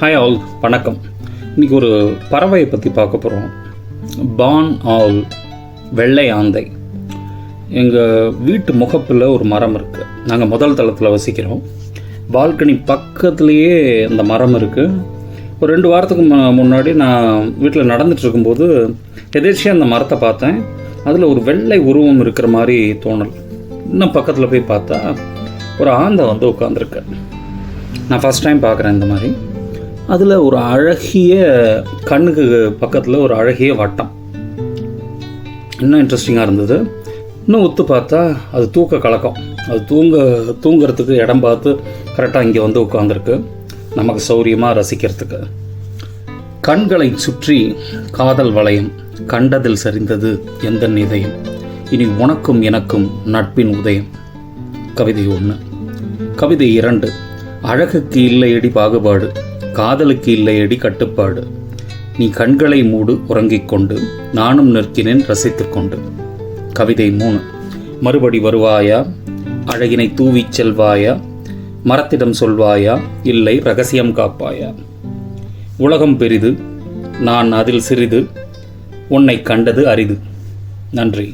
Hi all, வணக்கம். இன்றைக்கி ஒரு பறவையை பற்றி பார்க்க போகிறோம். பான் ஆல், வெள்ளை ஆந்தை. எங்கள் வீட்டு முகப்பில் ஒரு மரம் இருக்குது. நாங்கள் முதல் தளத்தில் வசிக்கிறோம். பால்கனி பக்கத்துலேயே அந்த மரம் இருக்குது. ஒரு 2 வாரத்துக்கு முன்னாடி நான் வீட்டில் நடந்துகிட்ருக்கும்போது எதேர்ச்சியாக அந்த மரத்தை பார்த்தேன். அதில் ஒரு வெள்ளை உருவம் இருக்கிற மாதிரி தோணல். இன்னும் பக்கத்தில் போய் பார்த்தா ஒரு ஆந்தை வந்து உட்காந்துருக்கு. நான் ஃபஸ்ட் டைம் பார்க்குறேன் இந்த மாதிரி. அதில் ஒரு அழகிய கண்ணுக்கு பக்கத்தில் ஒரு அழகிய வட்டம். இன்னும் இன்ட்ரெஸ்டிங்காக இருந்தது. இன்னும் ஒத்து பார்த்தா அது தூக்க கலக்கம். அது தூங்கிறதுக்கு இடம் பார்த்து கரெக்டாக இங்கே வந்து உட்காந்துருக்கு, நமக்கு சௌரியமாக ரசிக்கிறதுக்கு. கண்களை சுற்றி காதல் வளையம், கண்டதில் சரிந்தது எந்த இதயம், இனி உனக்கும் எனக்கும் நட்பின் உதயம். கவிதை 1. கவிதை 2. அழகுக்கு இல்லையடி பாகுபாடு, காதலுக்கு இல்லையடி கட்டுப்பாடு, நீ கண்களை மூடு உறங்கிக் கொண்டு, நானும் நிற்கிறேன் ரசித்துக் கொண்டு. கவிதை 3. மறுபடி வருவாயா, அழகினை தூவிச் செல்வாயா, மரத்திடம் சொல்வாயா, இல்லை ரகசியம் காப்பாயா. உலகம் பெரிது, நான் அதில் சிறிது, உன்னை கண்டது அரிது. நன்றி.